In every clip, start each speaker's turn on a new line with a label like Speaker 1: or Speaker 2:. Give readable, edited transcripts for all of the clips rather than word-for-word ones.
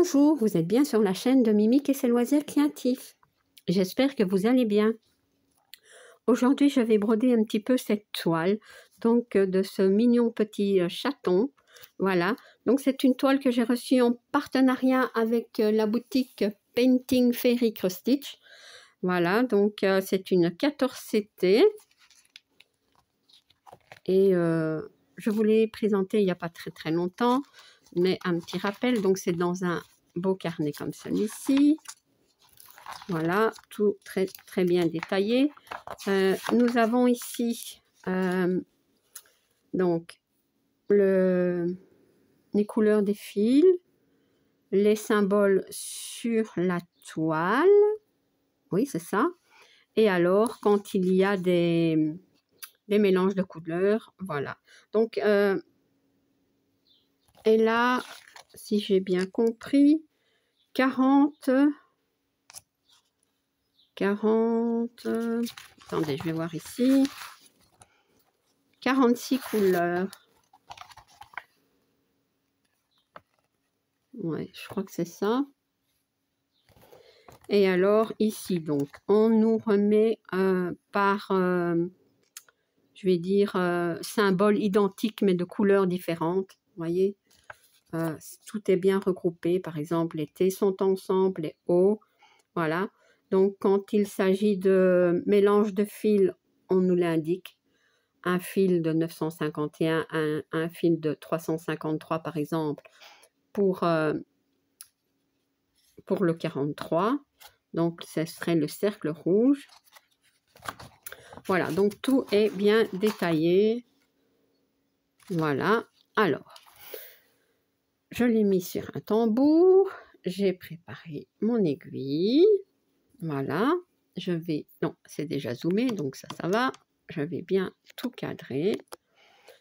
Speaker 1: Bonjour, vous êtes bien sur la chaîne de Mimique et ses loisirs créatifs. J'espère que vous allez bien. Aujourd'hui, je vais broder un petit peu cette toile, donc de ce mignon petit chaton. Voilà, donc c'est une toile que j'ai reçue en partenariat avec la boutique Painting Fairy Cross Stitch. Voilà, donc c'est une 14CT. Et je vous l'ai présentée il n'y a pas très longtemps, mais un petit rappel, donc c'est dans un beau carnet comme celui-ci. Voilà, tout très bien détaillé. Nous avons ici donc les couleurs des fils, les symboles sur la toile. Oui, c'est ça. Et alors, quand il y a des mélanges de couleurs, voilà. Donc, et là, si j'ai bien compris, 40, attendez, je vais voir ici, 46 couleurs. Ouais, je crois que c'est ça. Et alors, ici, donc, on nous remet par, je vais dire, symboles identiques, mais de couleurs différentes. Vous voyez, tout est bien regroupé. Par exemple, les T sont ensemble, les O. Voilà. Donc, quand il s'agit de mélange de fils, on nous l'indique. Un fil de 951, un fil de 353, par exemple, pour le 43. Donc, ce serait le cercle rouge. Voilà, donc tout est bien détaillé. Voilà. Alors, je l'ai mis sur un tambour. J'ai préparé mon aiguille. Voilà. Je vais... Non, c'est déjà zoomé, donc ça va. Je vais bien tout cadrer.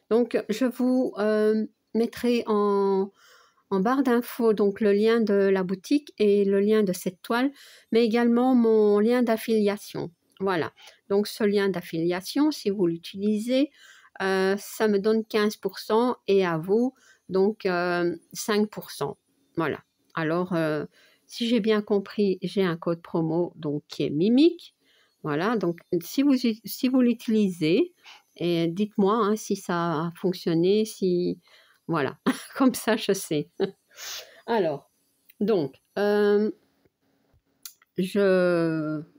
Speaker 1: Donc, je vous mettrai en barre d'infos donc le lien de la boutique et le lien de cette toile, mais également mon lien d'affiliation. Voilà, donc ce lien d'affiliation, si vous l'utilisez, ça me donne 15% et à vous, donc 5%. Voilà, alors si j'ai bien compris, j'ai un code promo donc qui est Mimique. Voilà, donc si vous l'utilisez, et dites-moi hein, si ça a fonctionné, si... Voilà, comme ça je sais. Alors, donc, ben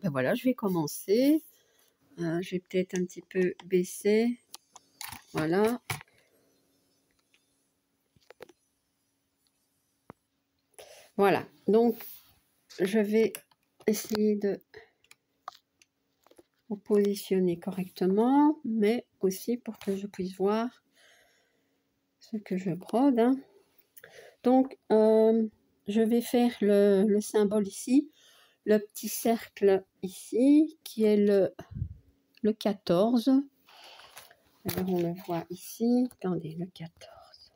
Speaker 1: voilà, je vais commencer. Je vais peut-être un petit peu baisser. Voilà. Voilà, donc je vais essayer de vous positionner correctement, mais aussi pour que je puisse voir ce que je brode. Hein. Donc, je vais faire le symbole ici, le petit cercle ici, qui est le 14. Alors, on le voit ici. Attendez, le 14.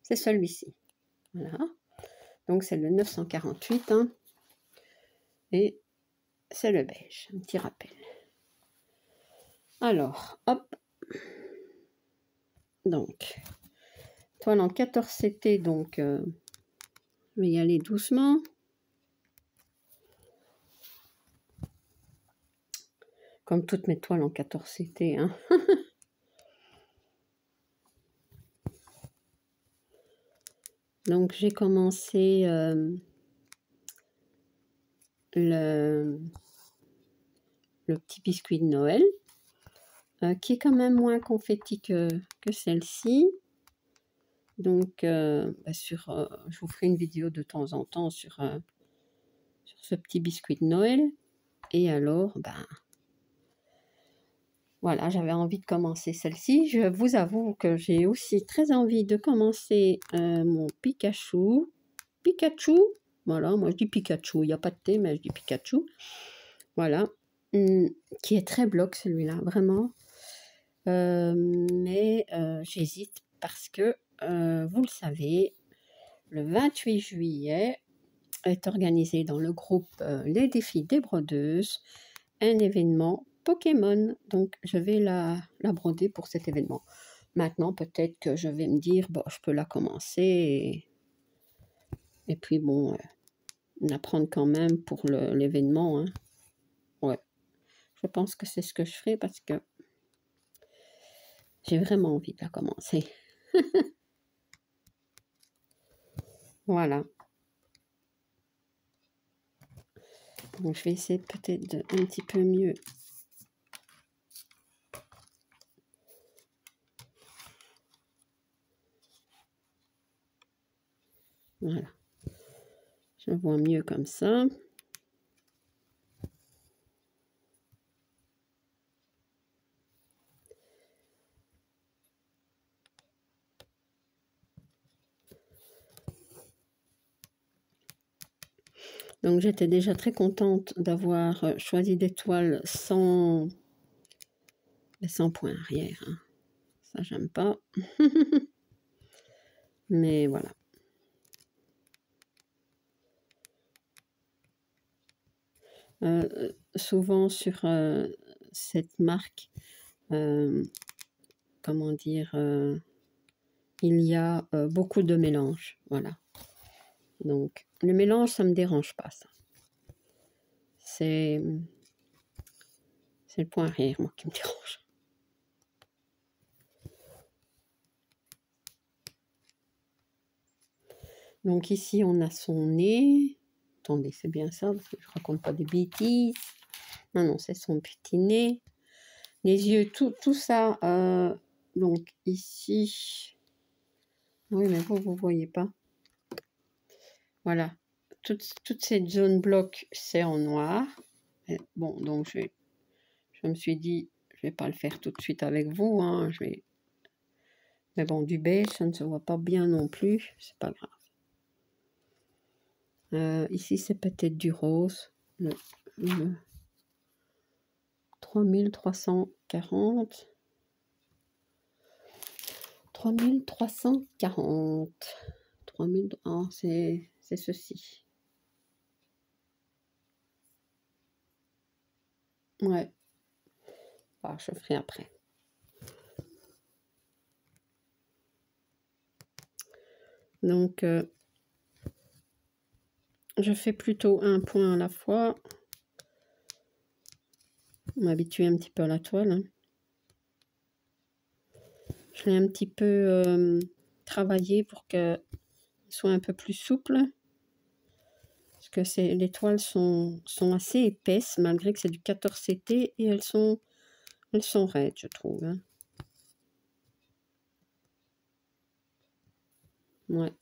Speaker 1: C'est celui-ci. Voilà. Donc, c'est le 948. Hein. Et c'est le beige. Un petit rappel. Alors, hop. Donc, toile en 14CT. Donc, je vais y aller doucement. Comme toutes mes toiles en 14CT. Hein. Donc, j'ai commencé le petit biscuit de Noël, qui est quand même moins confetti que celle-ci. Donc, je vous ferai une vidéo de temps en temps sur ce petit biscuit de Noël. Et alors, voilà, j'avais envie de commencer celle-ci. Je vous avoue que j'ai aussi très envie de commencer mon Pikachu. Voilà, moi je dis Pikachu, il n'y a pas de T, mais je dis Pikachu. Voilà, qui est très bloc celui-là, vraiment. Mais j'hésite parce que, vous le savez, le 28 juillet est organisé dans le groupe Les Défis des Brodeuses, un événement Pokémon. Donc, je vais la broder pour cet événement. Maintenant, peut-être que je vais me dire, bon, je peux la commencer Et puis bon, la prendre quand même pour l'événement. Hein. Ouais, je pense que c'est ce que je ferai parce que j'ai vraiment envie de la commencer. Voilà. Donc je vais essayer peut-être un petit peu mieux. Voilà. Je vois mieux comme ça. Donc j'étais déjà très contente d'avoir choisi des toiles sans point arrière. Hein. Ça, j'aime pas. Mais voilà. Souvent sur cette marque, comment dire, il y a beaucoup de mélange. Voilà. Donc, le mélange, ça ne me dérange pas, ça. C'est le point arrière, moi, qui me dérange. Donc ici, on a son nez. Attendez, c'est bien ça, parce que je raconte pas des bêtises. Non, non, c'est son petit nez. Les yeux, tout ça. Donc ici... Oui, mais vous voyez pas. Voilà. Toute cette zone bloc, c'est en noir. Et bon, donc je me suis dit, je vais pas le faire tout de suite avec vous. Hein, mais bon, du beige, ça ne se voit pas bien non plus. C'est pas grave. Ici, c'est peut-être du rose. Le 3340. 3340. 3000. Oh, c'est ceci. Ouais. Ah, je ferai après. Donc, je fais plutôt un point à la fois. M'habituer un petit peu à la toile. Hein. Je l'ai un petit peu travaillé pour qu'elle soit un peu plus souple. Parce que les toiles sont assez épaisses, malgré que c'est du 14 CT, et elles sont raides, je trouve. Hein. Ouais.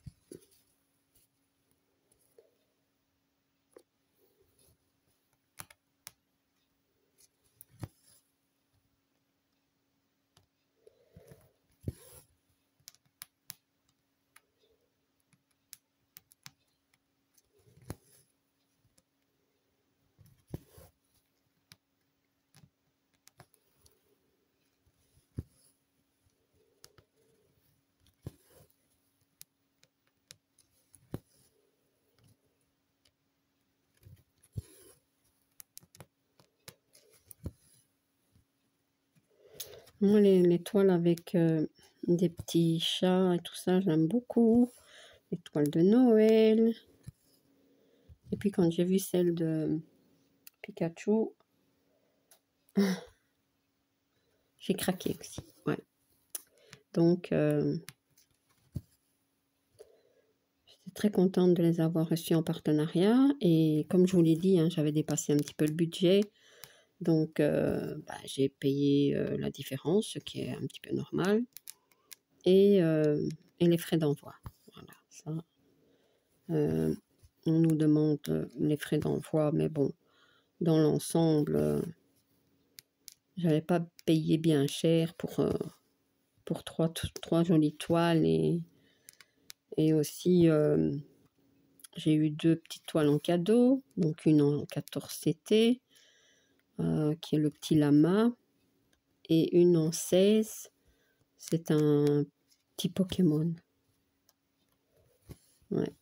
Speaker 1: Moi, les toiles avec des petits chats et tout ça, j'aime beaucoup. Les toiles de Noël. Et puis, quand j'ai vu celle de Pikachu, j'ai craqué aussi. Ouais. Donc, j'étais très contente de les avoir reçus en partenariat. Et comme je vous l'ai dit, hein, j'avais dépassé un petit peu le budget. Donc, j'ai payé la différence, ce qui est un petit peu normal. Et les frais d'envoi. Voilà, ça. On nous demande les frais d'envoi, mais bon, dans l'ensemble, j'avais pas payé bien cher pour trois jolies toiles et aussi j'ai eu 2 petites toiles en cadeau, donc une en 14 CT qui est le petit lama et une en 16, c'est un petit Pokémon. Ouais.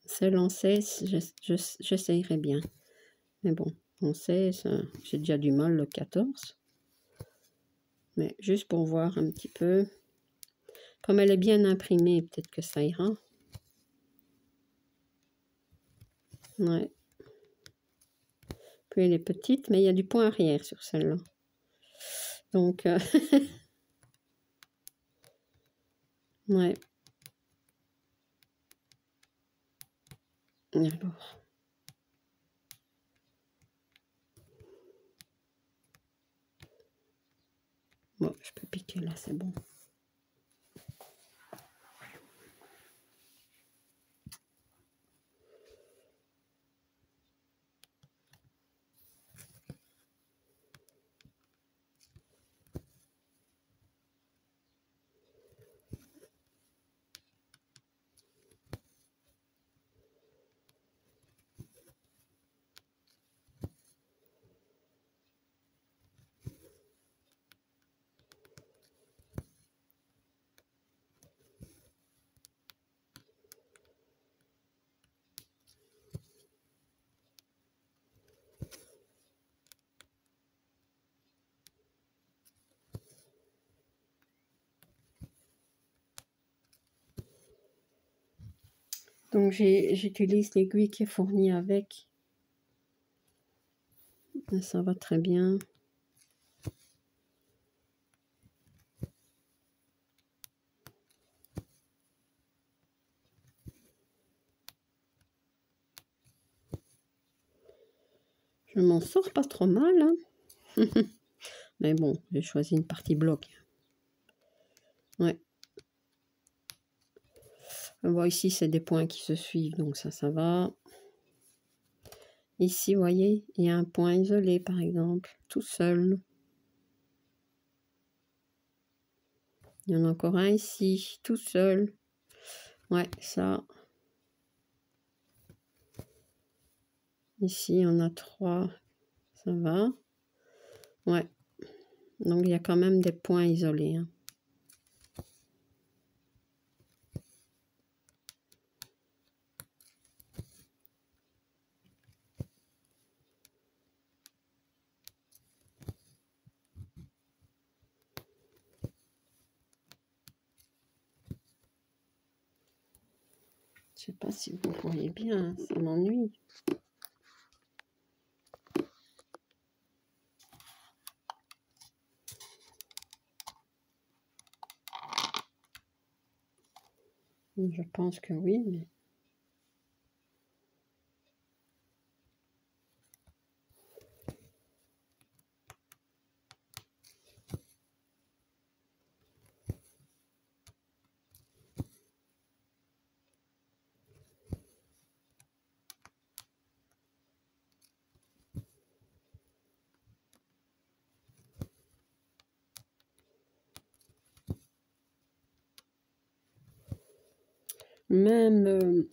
Speaker 1: Celle en 16, j'essayerai bien. Mais bon, en 16, j'ai déjà du mal le 14. Mais juste pour voir un petit peu. Comme elle est bien imprimée, peut-être que ça ira. Ouais. Puis elle est petite, mais il y a du point arrière sur celle-là. Donc, ouais. Alors. Bon, je peux piquer là, c'est bon. Donc j'utilise l'aiguille qui est fournie avec. Et ça va très bien. Je m'en sors pas trop mal, hein. Mais bon, j'ai choisi une partie bloc. Ouais. Bon, ici, c'est des points qui se suivent, donc ça va. Ici, vous voyez, il y a un point isolé, par exemple, tout seul. Il y en a encore un ici, tout seul. Ouais, ça. Ici, on a 3. Ça va. Ouais. Donc, il y a quand même des points isolés, hein. Je sais pas si vous voyez bien, ça m'ennuie. Je pense que oui, mais... Même,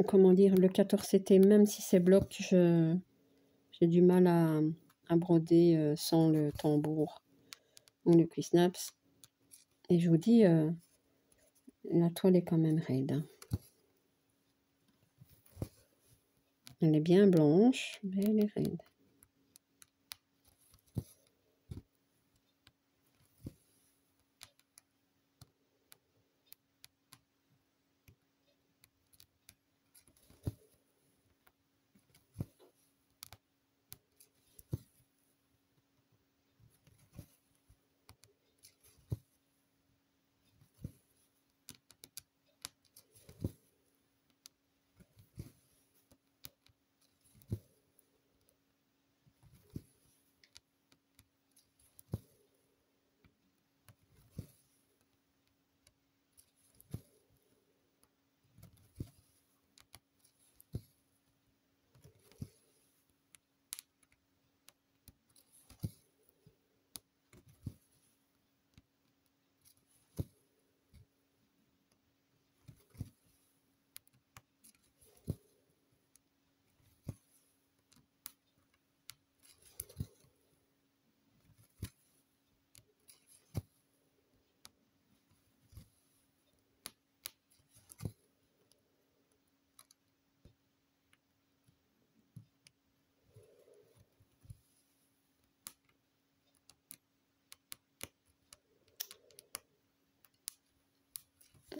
Speaker 1: comment dire, le 14CT, même si c'est bloc, j'ai du mal à broder sans le tambour ou le cuissnaps. Et je vous dis, la toile est quand même raide, hein. Elle est bien blanche, mais elle est raide.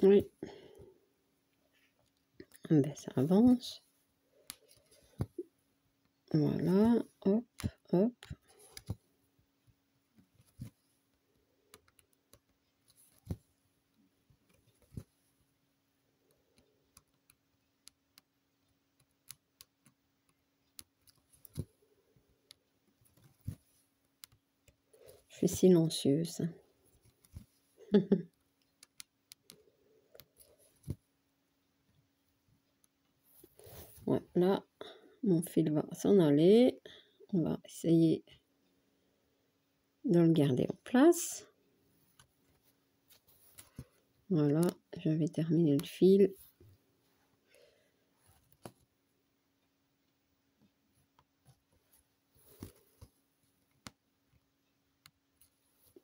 Speaker 1: Oui. Ben, ça avance. Voilà, hop, hop. Je suis silencieuse. Ouais, là, mon fil va s'en aller. On va essayer de le garder en place. Voilà, je vais terminer le fil.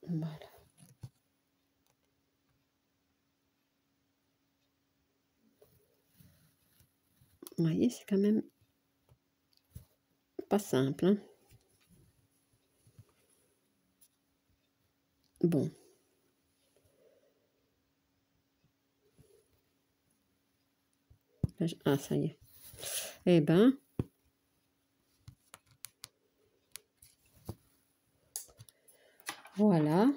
Speaker 1: Voilà. Vous voyez, c'est quand même pas simple, hein. Bon. Ah, ça y est. Eh ben, voilà.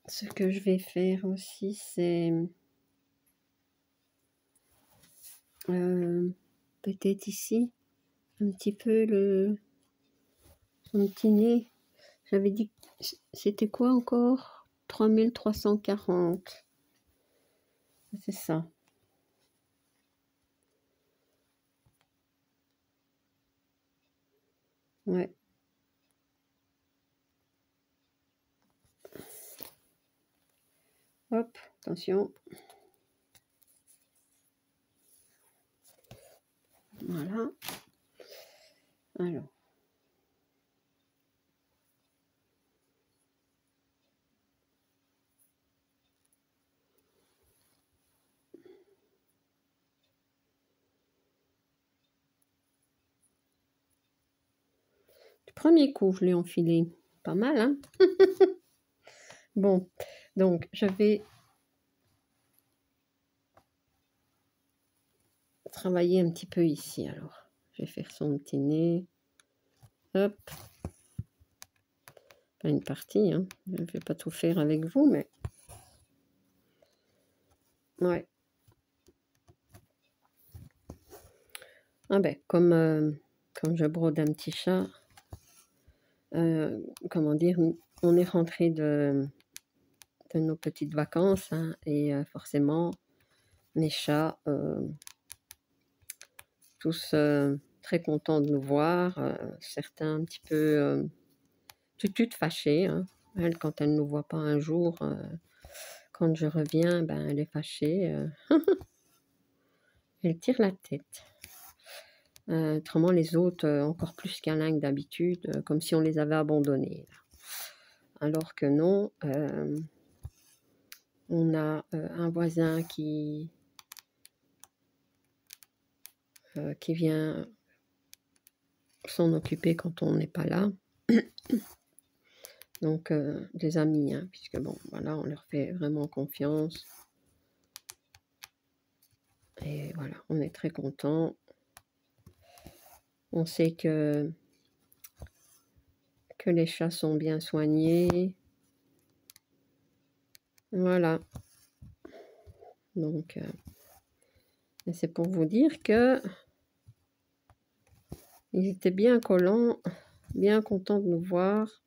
Speaker 1: Ce que je vais faire aussi, c'est peut-être ici, un petit peu son petit nez. J'avais dit, c'était quoi encore? 3340. C'est ça. Ouais. Hop, attention. Voilà. Alors. Du premier coup, je l'ai enfilé. Pas mal, hein? Bon, donc je vais travailler un petit peu ici, alors. Je vais faire son petit nez. Hop. Pas une partie, hein. Je ne vais pas tout faire avec vous, mais... Ouais. Ah ben, comme je brode un petit chat, comment dire, on est rentré de nos petites vacances, hein, et forcément, mes chats, tous très contents de nous voir, certains un petit peu tututes fâchés, hein. Elle, quand elle ne nous voit pas un jour, quand je reviens, ben, elle est fâchée, elle tire la tête. Autrement, les autres, encore plus câlins que d'habitude, comme si on les avait abandonnés. Alors que non, on a un voisin qui vient s'en occuper quand on n'est pas là. Donc, des amis, hein, puisque bon, voilà, on leur fait vraiment confiance. Et voilà, on est très contents. On sait que les chats sont bien soignés. Voilà. Donc, c'est pour vous dire que ils étaient bien collants, bien contents de nous voir.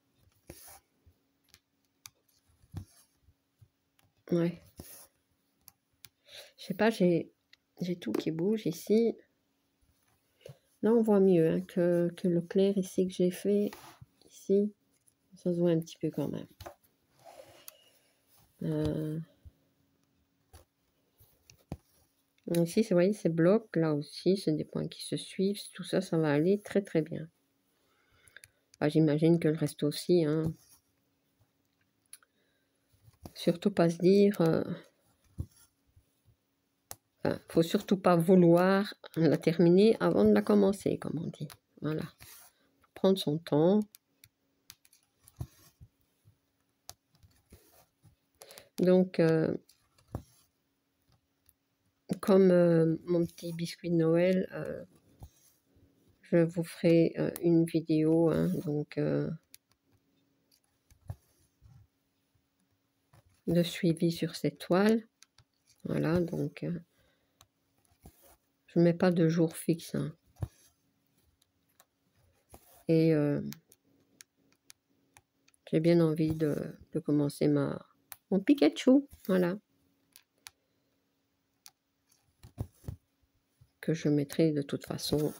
Speaker 1: Ouais. Je sais pas, j'ai tout qui bouge ici. Là, on voit mieux, hein, que le clair ici que j'ai fait. Ici, ça se voit un petit peu quand même. Ici, vous voyez, ces blocs, là aussi, c'est des points qui se suivent. Tout ça, ça va aller très très bien. Bah, j'imagine que le reste aussi, hein. Surtout pas se dire... faut surtout pas vouloir la terminer avant de la commencer, comme on dit. Voilà. Faut prendre son temps. Donc, comme mon petit biscuit de Noël, je vous ferai une vidéo, hein, donc de suivi sur cette toile. Voilà, donc je ne mets pas de jour fixe. Hein. Et j'ai bien envie de commencer mon Pikachu. Voilà. Que je mettrai de toute façon.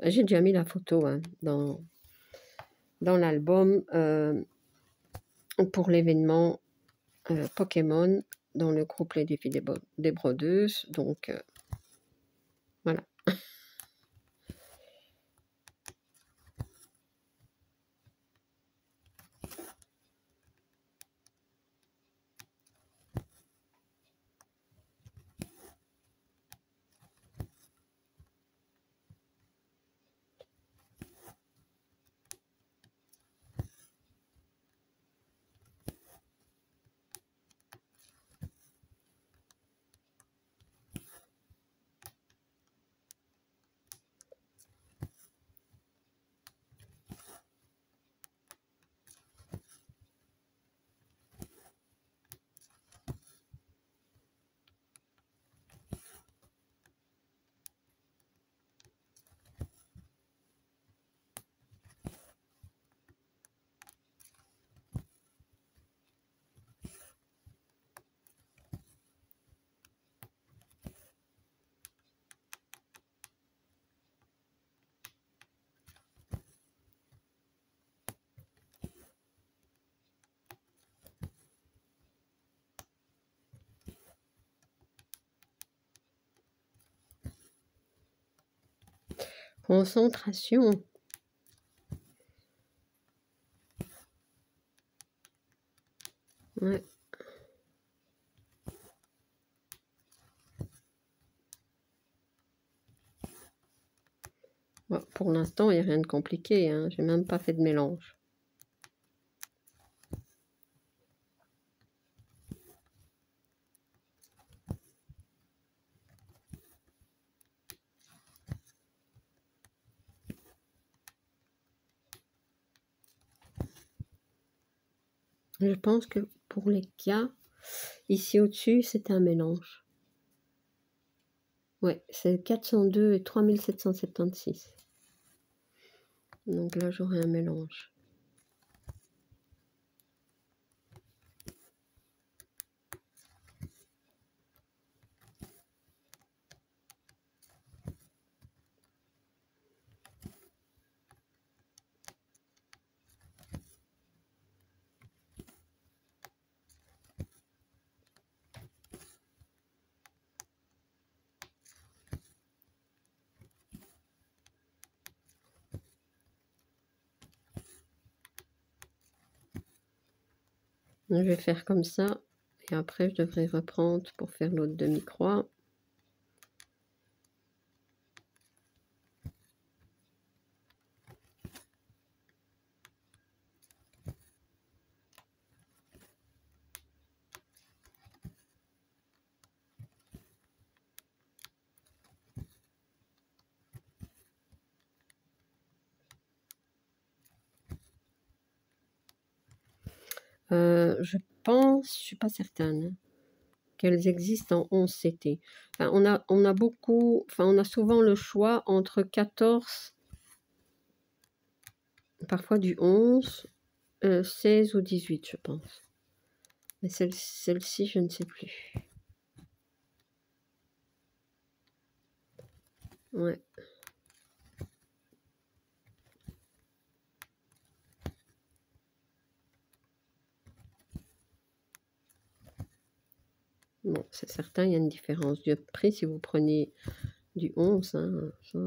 Speaker 1: J'ai déjà mis la photo hein, dans l'album pour l'événement Pokémon dans le groupe Les Défis des Brodeuses. Donc, voilà. Concentration. Ouais. Bon, pour l'instant, il n'y a rien de compliqué. Hein. J'ai même pas fait de mélange. Je pense que pour les cas, ici au-dessus, c'est un mélange. Ouais, c'est 402 et 3776. Donc là, j'aurai un mélange. Je vais faire comme ça. Et après, je devrais reprendre pour faire l'autre demi-croix. Je pense, je suis pas certaine, qu'elles existent en 11 CT. Enfin, on a beaucoup, enfin, on a souvent le choix entre 14, parfois du 11, 16 ou 18, je pense. Mais celle-ci, je ne sais plus. Ouais. Bon, c'est certain, il y a une différence de prix si vous prenez du 11. Hein, ça.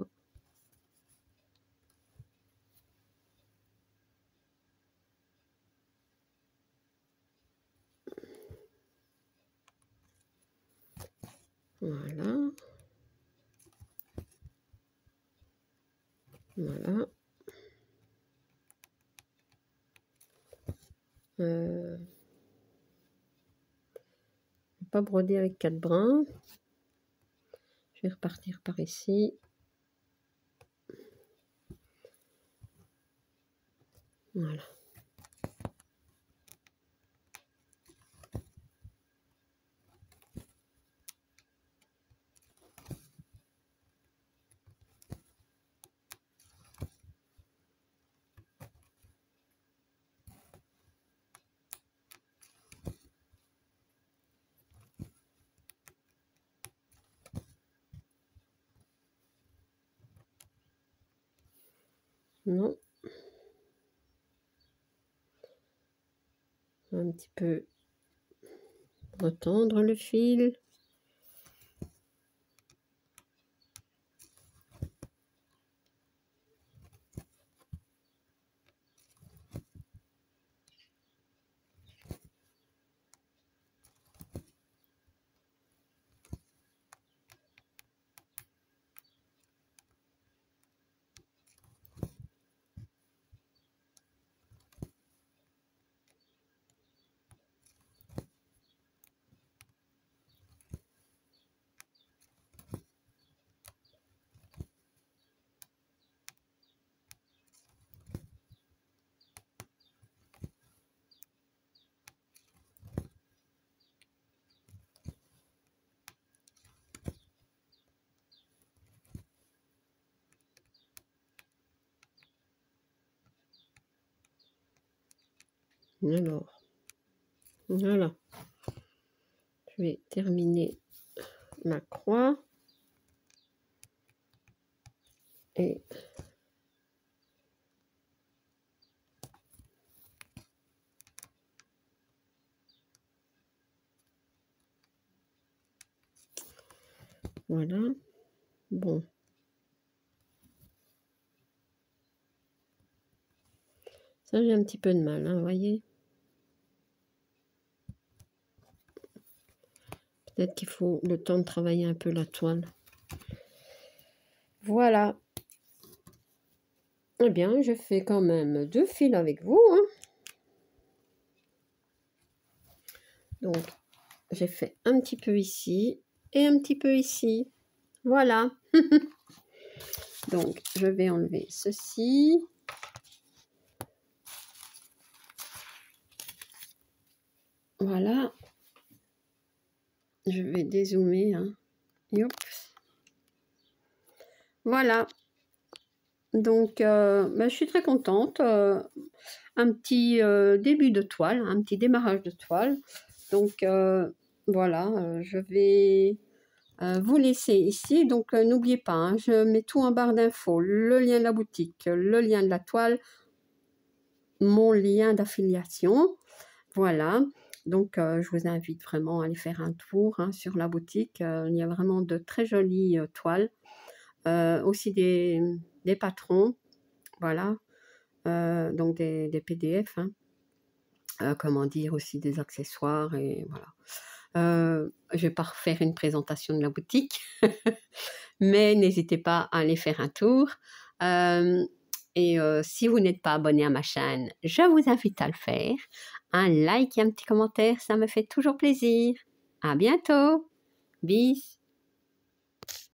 Speaker 1: Voilà. Voilà. pas broder avec 4 brins. Je vais repartir par ici. Voilà. Non. Un petit peu retendre le fil. Alors, voilà. Je vais terminer ma croix. Et voilà. Bon. Ça, j'ai un petit peu de mal, hein, vous voyez. Peut-être qu'il faut le temps de travailler un peu la toile. Voilà. Eh bien, je fais quand même 2 fils avec vous, hein. Donc, j'ai fait un petit peu ici et un petit peu ici. Voilà. Donc, je vais enlever ceci. Voilà. Je vais dézoomer, hein. Yop. Voilà. Donc, je suis très contente. Un petit début de toile, un petit démarrage de toile. Donc, voilà, je vais vous laisser ici. Donc, n'oubliez pas, hein, je mets tout en barre d'infos. Le lien de la boutique, le lien de la toile, mon lien d'affiliation. Voilà. Donc, je vous invite vraiment à aller faire un tour, hein, sur la boutique. Il y a vraiment de très jolies toiles. Aussi des patrons. Voilà. Donc, des PDF. Hein. Comment dire, aussi des accessoires. Et voilà. Je vais pas refaire une présentation de la boutique. Mais n'hésitez pas à aller faire un tour. Et si vous n'êtes pas abonné à ma chaîne, je vous invite à le faire. Un like et un petit commentaire, ça me fait toujours plaisir. À bientôt. Bis.